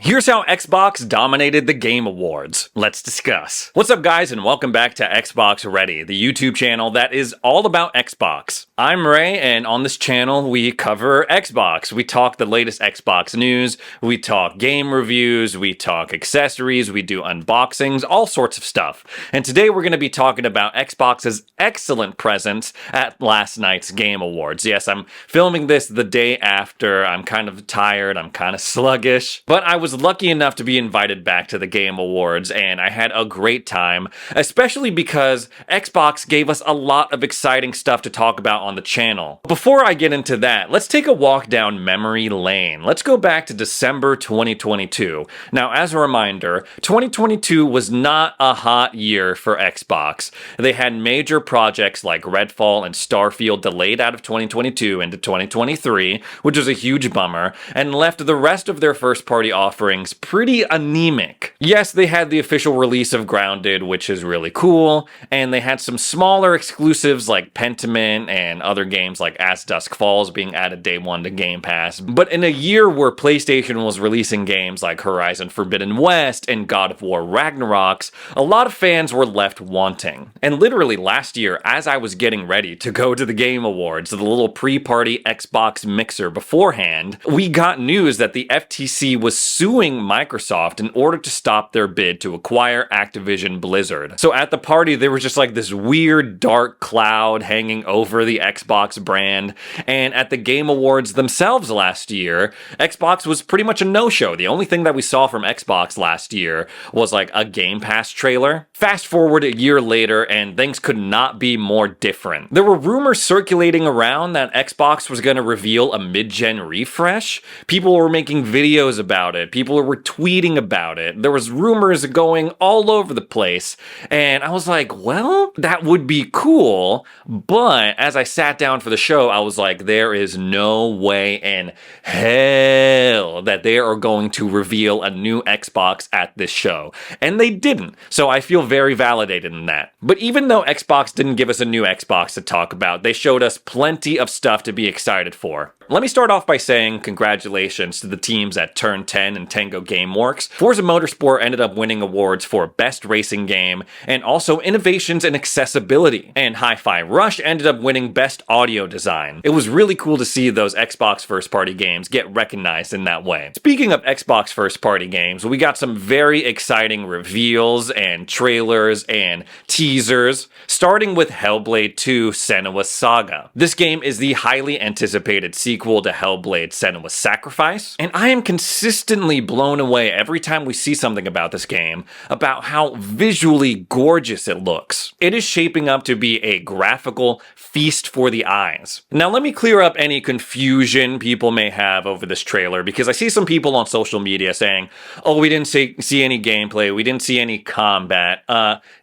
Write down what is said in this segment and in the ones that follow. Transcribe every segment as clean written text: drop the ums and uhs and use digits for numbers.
Here's how Xbox dominated the Game Awards. Let's discuss. What's up, guys, and welcome back to Xbox Ready, the YouTube channel that is all about Xbox. I'm Ray, and on this channel, we cover Xbox. We talk the latest Xbox news, we talk game reviews, we talk accessories, we do unboxings, all sorts of stuff. And today we're going to be talking about Xbox's excellent presence at last night's Game Awards. Yes, I'm filming this the day after. I'm kind of tired, I'm kind of sluggish, but I was lucky enough to be invited back to the Game Awards, and I had a great time, especially because Xbox gave us a lot of exciting stuff to talk about on the channel. Before I get into that, let's take a walk down memory lane. Let's go back to December 2022. Now, as a reminder, 2022 was not a hot year for Xbox. They had major projects like Redfall and Starfield delayed out of 2022 into 2023, which was a huge bummer, and left the rest of their first-party offerings pretty anemic. Yes, they had the official release of Grounded, which is really cool, and they had some smaller exclusives like Pentiment and other games like As Dusk Falls being added day one to Game Pass. But in a year where PlayStation was releasing games like Horizon Forbidden West and God of War Ragnaroks, a lot of fans were left wanting. And literally last year, as I was getting ready to go to the Game Awards, the little pre-party Xbox mixer beforehand, we got news that the FTC was suing Microsoft in order to stop their bid to acquire Activision Blizzard. So at the party, there was just like this weird dark cloud hanging over the Xbox brand, and at the Game Awards themselves last year, Xbox was pretty much a no-show. The only thing that we saw from Xbox last year was like a Game Pass trailer. Fast forward a year later, and things could not be more different. There were rumors circulating around that Xbox was going to reveal a mid-gen refresh. People were making videos about it. People were tweeting about it. There was rumors going all over the place. And I was like, well, that would be cool. But as I sat down for the show, I was like, there is no way in hell that they are going to reveal a new Xbox at this show. And they didn't. So I feel very validated in that. But even though Xbox didn't give us a new Xbox to talk about, they showed us plenty of stuff to be excited for. Let me start off by saying congratulations to the teams at Turn 10 and Tango Gameworks. Forza Motorsport ended up winning awards for Best Racing Game and also Innovations in Accessibility. And Hi-Fi Rush ended up winning Best Audio Design. It was really cool to see those Xbox first-party games get recognized in that way. Speaking of Xbox first-party games, we got some very exciting reveals and trailers and teasers, starting with Hellblade 2: Senua's Saga. This game is the highly anticipated sequel to Hellblade: Senua's Sacrifice, and I am consistently blown away every time we see something about this game, about how visually gorgeous it looks. It is shaping up to be a graphical feast for the eyes. Now let me clear up any confusion people may have over this trailer, because I see some people on social media saying, oh, we didn't see any gameplay, we didn't see any combat.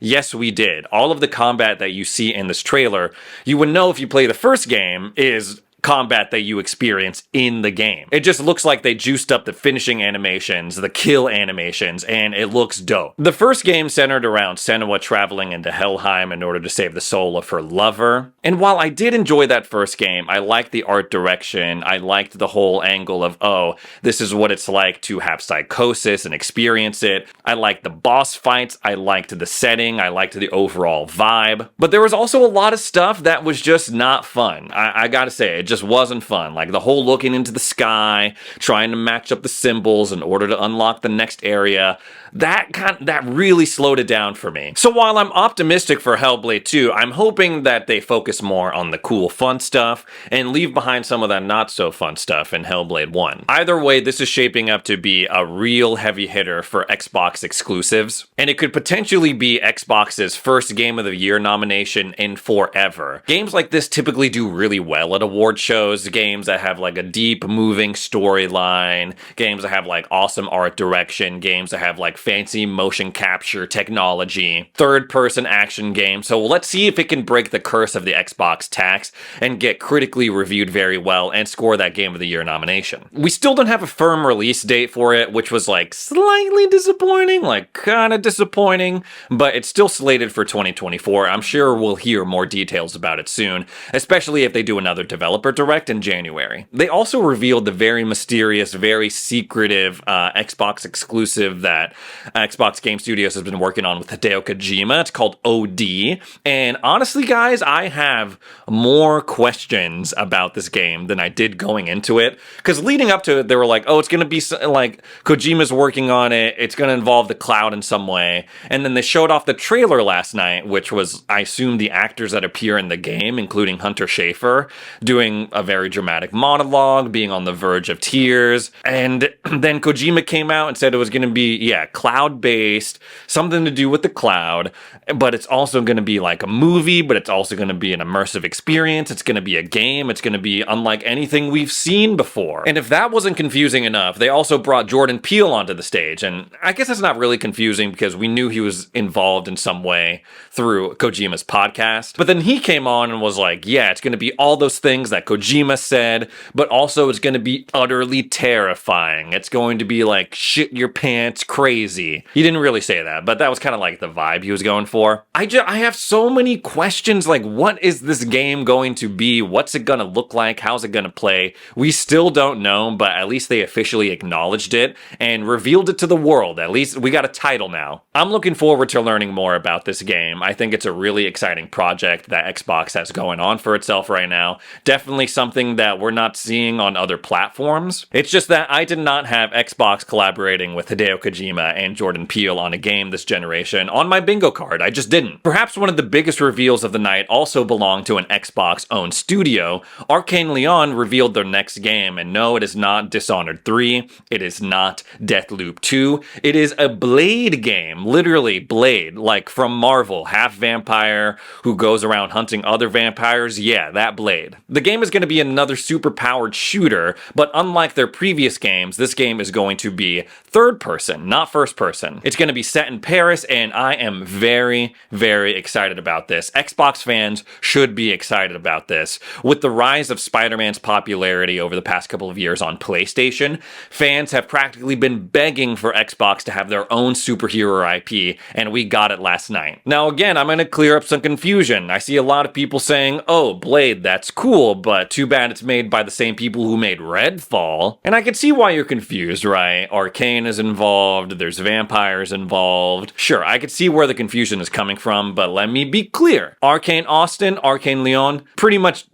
Yes, we did. All of the combat that you see in this trailer, you would know if you play the first game, is combat that you experience in the game. It just looks like they juiced up the finishing animations, the kill animations, and it looks dope. The first game centered around Senua traveling into Helheim in order to save the soul of her lover. And while I did enjoy that first game, I liked the art direction, I liked the whole angle of, oh, this is what it's like to have psychosis and experience it. I liked the boss fights, I liked the setting, I liked the overall vibe. But there was also a lot of stuff that was just not fun. I gotta say, it just wasn't fun. Like the whole looking into the sky, trying to match up the symbols in order to unlock the next area, that really slowed it down for me. So while I'm optimistic for Hellblade 2, I'm hoping that they focus more on the cool fun stuff and leave behind some of that not so fun stuff in Hellblade 1. Either way, this is shaping up to be a real heavy hitter for Xbox exclusives, and it could potentially be Xbox's first Game of the Year nomination in forever. Games like this typically do really well at award shows, games that have like a deep moving storyline, games that have like awesome art direction, games that have like fancy motion capture technology, third-person action game. So let's see if it can break the curse of the Xbox tax and get critically reviewed very well and score that Game of the Year nomination. We still don't have a firm release date for it, which was like slightly disappointing, like kind of disappointing, but it's still slated for 2024. I'm sure we'll hear more details about it soon, especially if they do another developer developer direct in January. They also revealed the very mysterious, very secretive Xbox exclusive that Xbox Game Studios has been working on with Hideo Kojima. It's called OD. And honestly, guys, I have more questions about this game than I did going into it. Because leading up to it, they were like, oh, it's going to be like Kojima's working on it. It's going to involve the cloud in some way. And then they showed off the trailer last night, which was, I assume, the actors that appear in the game, including Hunter Schafer, doing a very dramatic monologue, being on the verge of tears. And then Kojima came out and said it was going to be, cloud-based, something to do with the cloud, but it's also going to be like a movie, but it's also going to be an immersive experience. It's going to be a game. It's going to be unlike anything we've seen before. And if that wasn't confusing enough, they also brought Jordan Peele onto the stage. And I guess that's not really confusing because we knew he was involved in some way through Kojima's podcast. But then he came on and was like, yeah, it's going to be all those things that Kojima said, but also it's going to be utterly terrifying. It's going to be like shit your pants crazy. He didn't really say that, but that was kind of like the vibe he was going for. I have so many questions, like what is this game going to be? What's it going to look like? How's it going to play? We still don't know, but at least they officially acknowledged it and revealed it to the world. At least we got a title now. I'm looking forward to learning more about this game. I think it's a really exciting project that Xbox has going on for itself right now. Definitely something that we're not seeing on other platforms. It's just that I did not have Xbox collaborating with Hideo Kojima and Jordan Peele on a game this generation on my bingo card. I just didn't. Perhaps one of the biggest reveals of the night also belonged to an Xbox-owned studio. Arcane Leon revealed their next game, and no, it is not Dishonored 3. It is not Deathloop 2. It is a Blade game. Literally, Blade, like from Marvel, half vampire who goes around hunting other vampires. Yeah, that Blade. The game is going to be another super-powered shooter, but unlike their previous games, this game is going to be third person, not first person. It's going to be set in Paris, and I am very, very excited about this. Xbox fans should be excited about this. With the rise of Spider-Man's popularity over the past couple of years on PlayStation, fans have practically been begging for Xbox to have their own superhero IP, and we got it last night. Now again, I'm going to clear up some confusion. I see a lot of people saying, oh, Blade, that's cool, but too bad it's made by the same people who made Redfall. And I can see why you're confused, right? Arcane is involved, there's vampires involved. Sure, I could see where the confusion is coming from, but let me be clear. Arcane Austin, Arcane Leon, pretty much,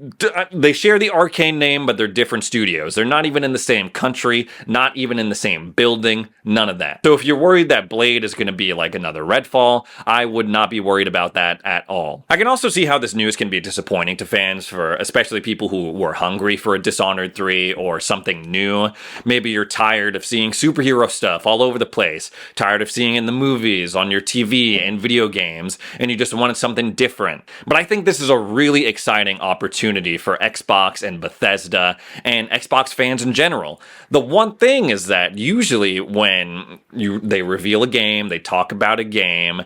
they share the Arcane name, but they're different studios. They're not even in the same country, not even in the same building, none of that. So if you're worried that Blade is going to be like another Redfall, I would not be worried about that at all. I can also see how this news can be disappointing to fans, for especially people who were hungry for a Dishonored 3 or something new. Maybe you're tired of seeing superhero stuff all over the place, tired of seeing it in the movies, on your TV, and video games, and you just wanted something different. But I think this is a really exciting opportunity for Xbox and Bethesda and Xbox fans in general. The one thing is that usually when they reveal a game, they talk about a game,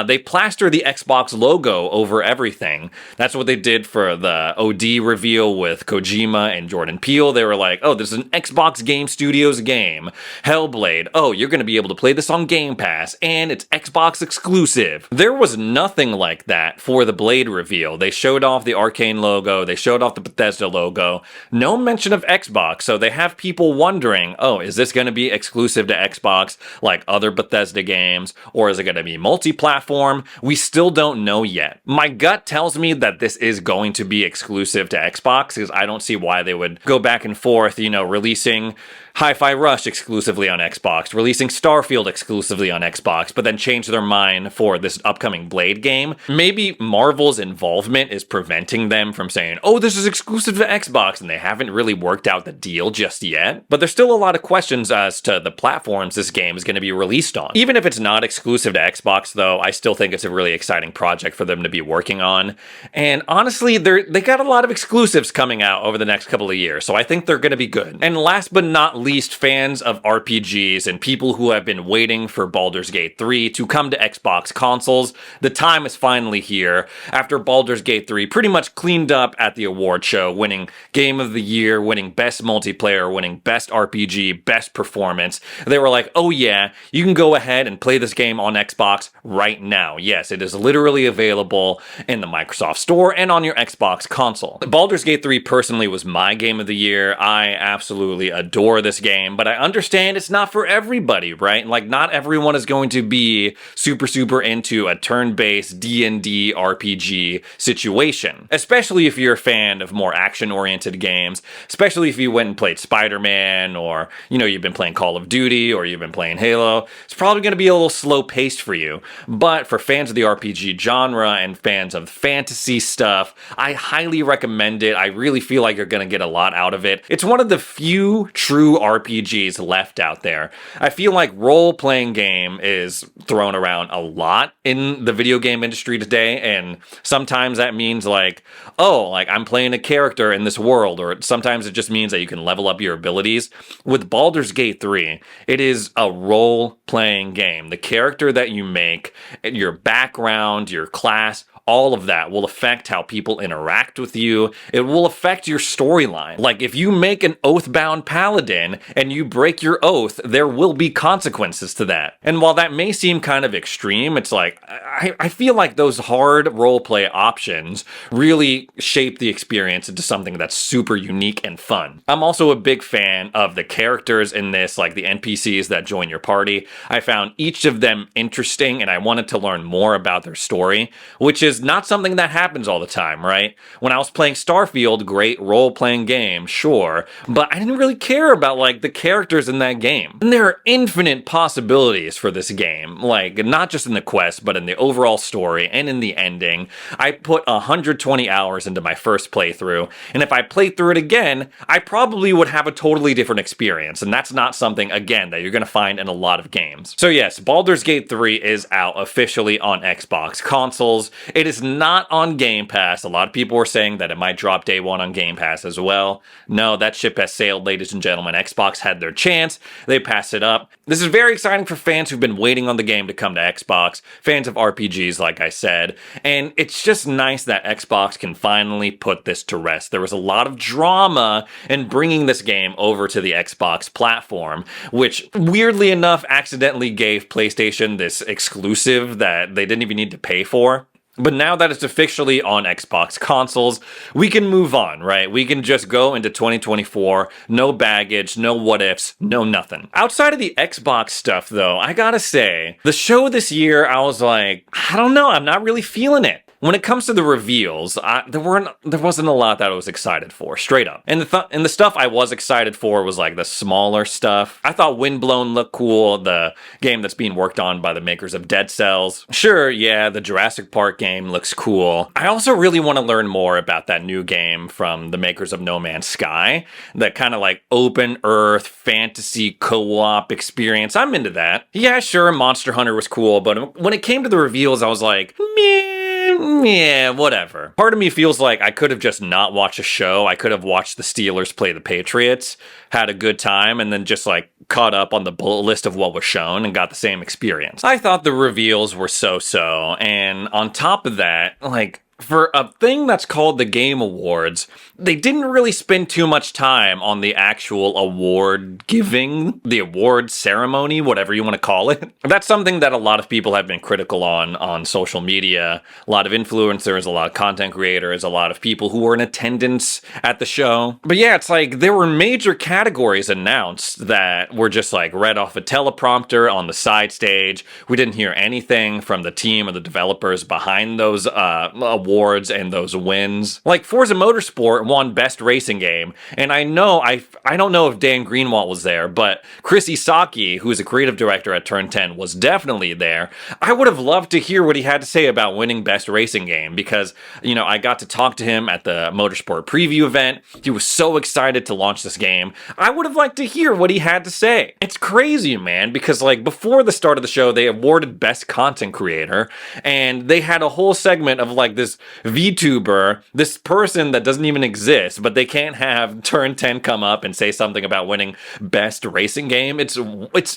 they plaster the Xbox logo over everything. That's what they did for the OD reveal with Kojima and Jordan Peele. They were like, oh, this is an Xbox Game Studios game. Hellblade, oh, you're going to be able to play this on Game Pass, and it's Xbox exclusive. There was nothing like that for the Blade reveal. They showed off the Arcane logo, they showed off the Bethesda logo, no mention of Xbox, so they have people wondering, oh, is this going to be exclusive to Xbox like other Bethesda games, or is it going to be multi-platform? We still don't know yet. My gut tells me that this is going to be exclusive to Xbox, because I don't see why they would go back and forth, releasing Hi-Fi Rush exclusively on Xbox, releasing Starfield exclusively on Xbox, but then change their mind for this upcoming Blade game. Maybe Marvel's involvement is preventing them from saying, oh, this is exclusive to Xbox, and they haven't really worked out the deal just yet. But there's still a lot of questions as to the platforms this game is going to be released on. Even if it's not exclusive to Xbox, though, I still think it's a really exciting project for them to be working on. And honestly, they got a lot of exclusives coming out over the next couple of years, so I think they're going to be good. And last but not least fans of RPGs and people who have been waiting for Baldur's Gate 3 to come to Xbox consoles, the time is finally here. After Baldur's Gate 3 pretty much cleaned up at the award show, winning Game of the Year, winning Best Multiplayer, winning Best RPG, Best Performance, they were like, oh yeah, you can go ahead and play this game on Xbox right now. Yes, it is literally available in the Microsoft Store and on your Xbox console. Baldur's Gate 3 personally was my game of the year. I absolutely adore this game, but I understand it's not for everybody, right? Like, not everyone is going to be super into a turn-based D&D RPG situation, especially if you're a fan of more action-oriented games, especially if you went and played Spider-Man, or, you know, you've been playing Call of Duty, or you've been playing Halo. It's probably going to be a little slow-paced for you, but for fans of the RPG genre and fans of fantasy stuff, I highly recommend it. I really feel like you're going to get a lot out of it. It's one of the few true RPGs left out there. I feel like role-playing game is thrown around a lot in the video game industry today, and sometimes that means like, oh, like I'm playing a character in this world, or sometimes it just means that you can level up your abilities. With Baldur's Gate 3, it is a role-playing game. The character that you make, your background, your class, all of that will affect how people interact with you. It will affect your storyline. Like, if you make an oath-bound paladin and you break your oath, there will be consequences to that. And while that may seem kind of extreme, it's like, I feel like those hard roleplay options really shape the experience into something that's super unique and fun. I'm also a big fan of the characters in this, like the NPCs that join your party. I found each of them interesting, and I wanted to learn more about their story, which is not something that happens all the time, right? When I was playing Starfield, great role-playing game, sure, but I didn't really care about, like, the characters in that game. And there are infinite possibilities for this game, like, not just in the quest, but in the overall story and in the ending. I put 120 hours into my first playthrough, and if I played through it again, I probably would have a totally different experience, and that's not something, again, that you're gonna find in a lot of games. So yes, Baldur's Gate 3 is out officially on Xbox consoles. It is not on Game Pass. A lot of people were saying that it might drop day one on Game Pass as well. No, that ship has sailed, ladies and gentlemen. Xbox had their chance. They passed it up. This is very exciting for fans who've been waiting on the game to come to Xbox, fans of RPGs, like I said, and it's just nice that Xbox can finally put this to rest. There was a lot of drama in bringing this game over to the Xbox platform, which weirdly enough accidentally gave PlayStation this exclusive that they didn't even need to pay for. But now that it's officially on Xbox consoles, we can move on, right? We can just go into 2024, no baggage, no what ifs, no nothing. Outside of the Xbox stuff, though, I gotta say, the show this year, I was like, I don't know, I'm not really feeling it. When it comes to the reveals, there wasn't a lot that I was excited for, straight up. And the stuff I was excited for was like the smaller stuff. I thought Windblown looked cool, the game that's being worked on by the makers of Dead Cells. Sure, yeah, the Jurassic Park game looks cool. I also really want to learn more about that new game from the makers of No Man's Sky, that kind of like open earth fantasy co-op experience. I'm into that. Yeah, sure, Monster Hunter was cool, but when it came to the reveals, I was like, meh. Yeah, whatever. Part of me feels like I could have just not watched a show. I could have watched the Steelers play the Patriots, had a good time, and then just like caught up on the bullet list of what was shown and got the same experience. I thought the reveals were so-so, and on top of that, like, for a thing that's called the Game Awards, they didn't really spend too much time on the actual award giving, the award ceremony, whatever you want to call it. That's something that a lot of people have been critical on social media. A lot of influencers, a lot of content creators, a lot of people who were in attendance at the show. But yeah, it's like there were major categories announced that were just like read off a teleprompter on the side stage. We didn't hear anything from the team or the developers behind those awards and those wins. Like Forza Motorsport won Best Racing Game, and I don't know if Dan Greenwald was there, but Chris Isaki, who is a creative director at Turn 10, was definitely there. I would have loved to hear what he had to say about winning Best Racing Game, because, you know, I got to talk to him at the Motorsport preview event. He was so excited to launch this game. I would have liked to hear what he had to say. It's crazy, man, because like before the start of the show, they awarded Best Content Creator, and they had a whole segment of like this this VTuber, this person that doesn't even exist, but they can't have Turn 10 come up and say something about winning best racing game. It's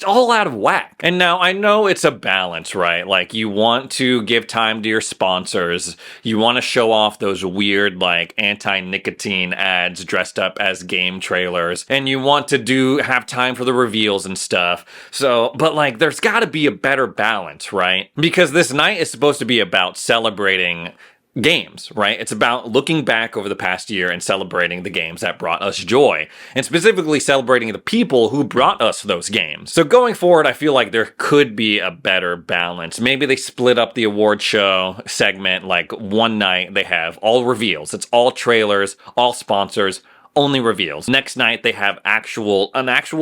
all out of whack. And now I know it's a balance, right? Like, you want to give time to your sponsors. You want to show off those weird, like, anti-nicotine ads dressed up as game trailers. And you want to have time for the reveals and stuff. So, but like, there's got to be a better balance, right? Because this night is supposed to be about celebrating games, right? It's about looking back over the past year and celebrating the games that brought us joy, and specifically celebrating the people who brought us those games. So going forward, I feel like there could be a better balance. Maybe they split up the award show segment, like one night they have all reveals. It's all trailers, all sponsors, only reveals. Next night they have an actual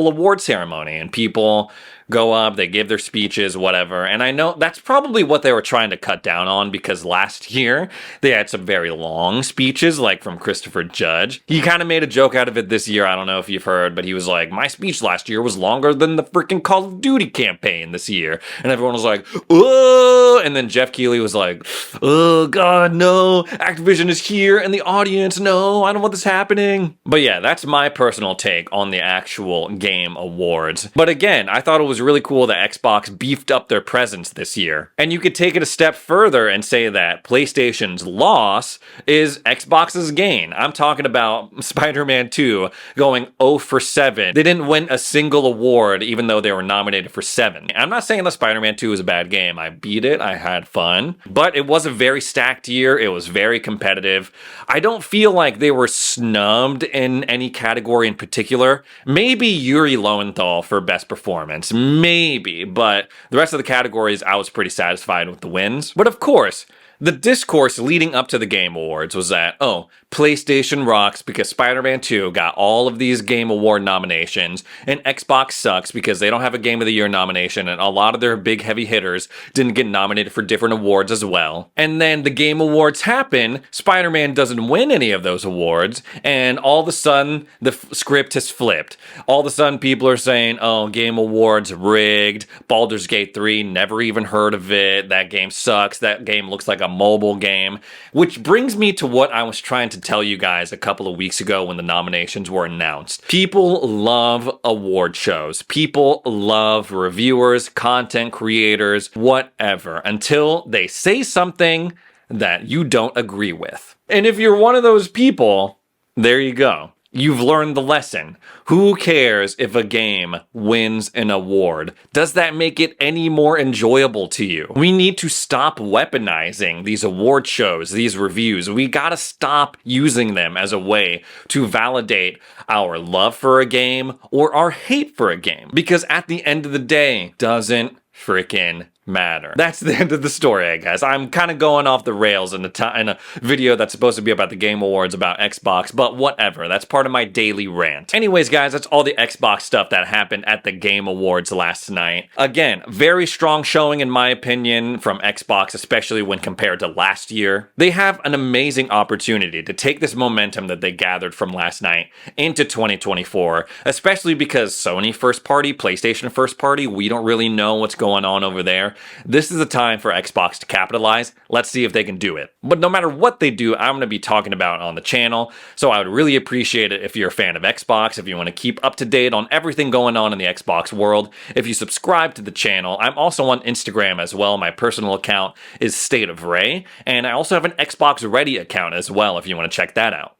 award ceremony, and people go up, they give their speeches, whatever. And I know that's probably what they were trying to cut down on, because last year they had some very long speeches, like from Christopher Judge. He kind of made a joke out of it this year. I don't know if you've heard, but he was like, my speech last year was longer than the freaking Call of Duty campaign this year. And everyone was like, oh, and then Jeff Keighley was like, oh God, no, Activision is here and the audience, no, I don't want this happening. But yeah, that's my personal take on the actual game awards. But again, I thought it was really cool that Xbox beefed up their presence this year. And you could take it a step further and say that PlayStation's loss is Xbox's gain. I'm talking about Spider-Man 2 going 0 for 7. They didn't win a single award, even though they were nominated for 7. I'm not saying that Spider-Man 2 is a bad game. I beat it, I had fun, but it was a very stacked year. It was very competitive. I don't feel like they were snubbed in any category in particular. Maybe Yuri Lowenthal for best performance. Maybe, but the rest of the categories, I was pretty satisfied with the wins. But of course, the discourse leading up to the Game Awards was that, oh, PlayStation rocks because Spider-Man 2 got all of these Game Award nominations, and Xbox sucks because they don't have a Game of the Year nomination, and a lot of their big heavy hitters didn't get nominated for different awards as well. And then the Game Awards happen, Spider-Man doesn't win any of those awards, and all of a sudden, the script has flipped. All of a sudden, people are saying, oh, Game Awards rigged, Baldur's Gate 3, never even heard of it, that game sucks, that game looks like a mobile game. Which brings me to what I was trying to tell you guys a couple of weeks ago when the nominations were announced. People love award shows. People love reviewers, content creators, whatever, until they say something that you don't agree with. And if you're one of those people, there you go. You've learned the lesson. Who cares if a game wins an award? Does that make it any more enjoyable to you? We need to stop weaponizing these award shows, these reviews. We gotta stop using them as a way to validate our love for a game or our hate for a game. Because at the end of the day, doesn't freaking matter. That's the end of the story, I guess. I'm kind of going off the rails in a video that's supposed to be about the Game Awards, about Xbox, but whatever. That's part of my daily rant. Anyways, guys, that's all the Xbox stuff that happened at the Game Awards last night. Again, very strong showing in my opinion from Xbox, especially when compared to last year. They have an amazing opportunity to take this momentum that they gathered from last night into 2024, especially because Sony first party, PlayStation first party, we don't really know what's going on over there. This is a time for Xbox to capitalize. Let's see if they can do it. But no matter what they do, I'm going to be talking about it on the channel, so I would really appreciate it if you're a fan of Xbox, if you want to keep up to date on everything going on in the Xbox world, if you subscribe to the channel. I'm also on Instagram as well. My personal account is State of Ray, and I also have an Xbox Ready account as well if you want to check that out.